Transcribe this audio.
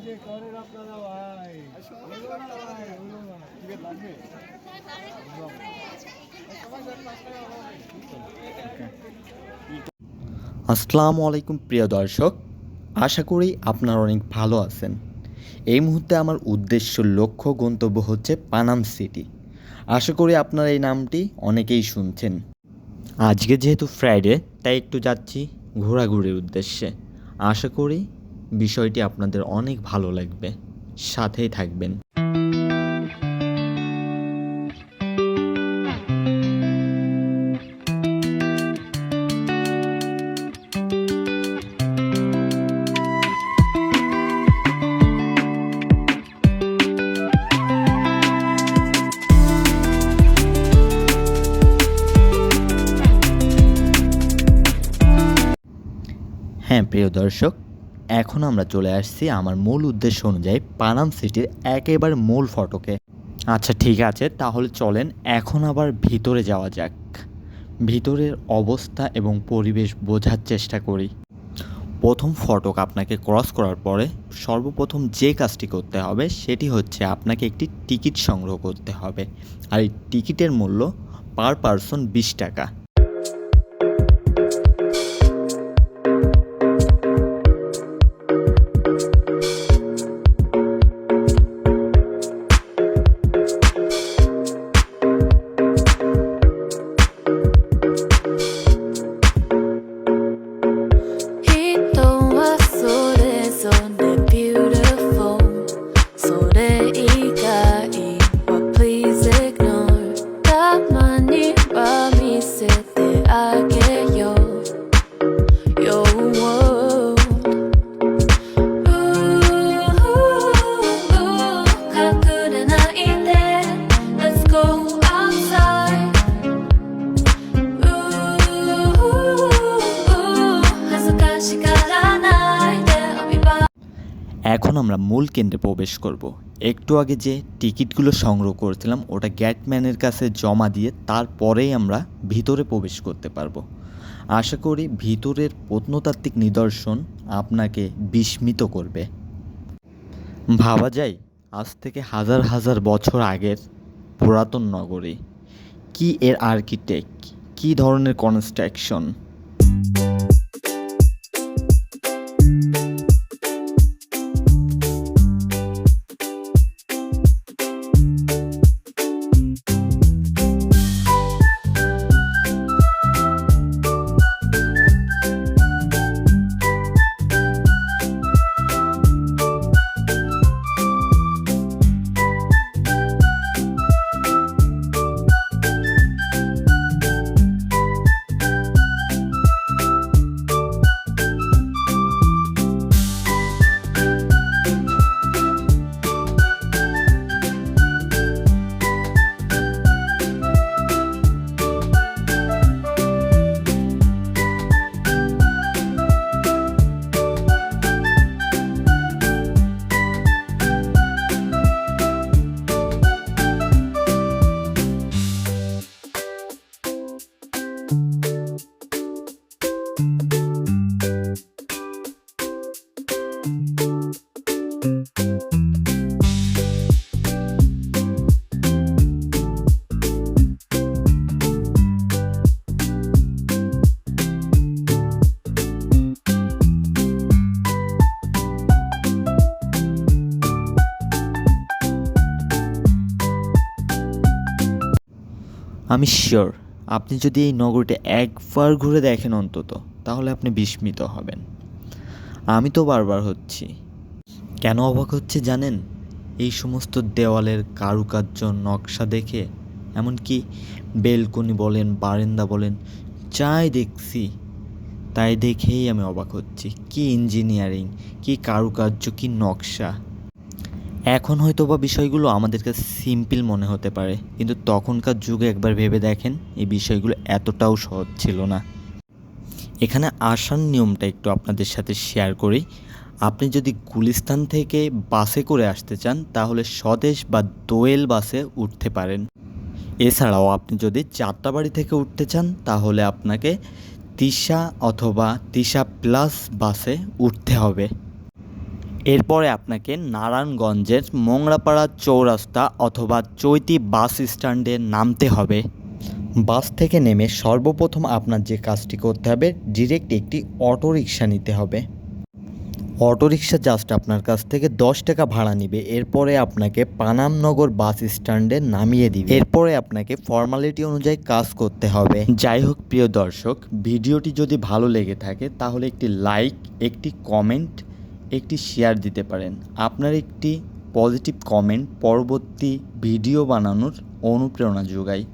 যে করেন আপনারা ভাই, হলো না ভাই, হলো না। টিকিট লাগবে? আসসালামু আলাইকুম প্রিয় দর্শক, আশা করি আপনারা অনেক ভালো আছেন। এই মুহূর্তে আমার উদ্দেশ্য, লক্ষ্য, গন্তব্য হচ্ছে পানাম সিটি। আশা করি আপনারা এই নামটি অনেকেই শুনছেন। আজকে যেহেতু ফ্রাইডে, তাই একটু যাচ্ছি ঘোরাঘুরির উদ্দেশ্যে। আশা করি বিষয়টি আপনাদের অনেক ভালো লাগবে, সাথেই থাকবেন। হ্যাঁ প্রিয় দর্শক, এখন আমরা চলে আসছি আমার মূল উদ্দেশ্য অনুযায়ী পানাম সিটির একেবারে মূল ফটকে। আচ্ছা ঠিক আছে, তাহলে চলেন এখন আবার ভিতরে যাওয়া যাক। ভিতরের অবস্থা এবং পরিবেশ বোঝার চেষ্টা করি। প্রথম ফটক আপনাকে ক্রস করার পরে সর্বপ্রথম যে কাজটি করতে হবে সেটি হচ্ছে আপনাকে একটি টিকিট সংগ্রহ করতে হবে। আর এই টিকিটের মূল্য পার পারসন 20 টাকা। এখন আমরা মূল কেন্দ্রে প্রবেশ করব। একটু আগে যে টিকিটগুলো সংগ্রহ করেছিলাম ওটা গেটম্যানের কাছে জমা দিয়ে তারপরেই আমরা ভিতরে প্রবেশ করতে পারবো। আশা করি ভিতরের প্রত্নতাত্ত্বিক নিদর্শন আপনাকে বিস্মিত করবে। ভাবা যায় আজ থেকে হাজার হাজার বছর আগের পুরাতন নগরী। কি এর আর্কিটেক্ট, কি ধরনের কনস্ট্রাকশন! আমি শিওর আপনি যদি এই নগরীটা একবার ঘুরে দেখেন অন্তত, তাহলে আপনি বিস্মিত হবেন। আমি তো বারবার হচ্ছি। কেন অবাক হচ্ছে জানেন? এই সমস্ত দেওয়ালের কারুকার্য নকশা দেখে, এমনকি বেলকনি বলেন, বারান্দা বলেন, যাই দেখছি তাই দেখেই আমি অবাক হচ্ছি। কি ইঞ্জিনিয়ারিং, কি কারুকার্য, কি নকশা! এখন হয়তো বা বিষয়গুলো আমাদের কাছে সিম্পল মনে হতে পারে, কিন্তু তখনকার যুগে একবার ভেবে দেখেন এই বিষয়গুলো এতটাও সহজ ছিল না। এখানে আসার নিয়মটা একটু আপনাদের সাথে শেয়ার করি। আপনি যদি গুলিস্তান থেকে বাসে করে আসতে চান তাহলে স্বদেশ বা দোয়েল বাসে উঠতে পারেন। এছাড়াও আপনি যদি যাত্রাবাড়ি থেকে উঠতে চান তাহলে আপনাকে তিশা অথবা তিশা প্লাস বাসে উঠতে হবে। এরপরে আপনাকে নারায়ণগঞ্জের মোংরাপাড়া চৌরাস্তা অথবা চৈতি বাস স্ট্যান্ডে নামতে হবে। বাস থেকে নেমে সর্বপ্রথম আপনার যে কাজটি করতে হবে, ডিরেক্ট একটি অটোরিকশা নিতে হবে। অটোরিকশা জাস্ট আপনার কাছ থেকে 10 টাকা ভাড়া নেবে। এরপরে আপনাকে পানামনগর বাস স্ট্যান্ডে নামিয়ে দিবে। এরপরে আপনাকে ফর্মালিটি অনুযায়ী কাজ করতে হবে। যাই হোক প্রিয় দর্শক, ভিডিওটি যদি ভালো লেগে থাকে তাহলে একটি লাইক, একটি কমেন্ট, একটি শেয়ার দিতে পারেন। আপনার একটি পজিটিভ কমেন্ট পরবর্তী ভিডিও বানানোর অনুপ্রেরণা যোগায়।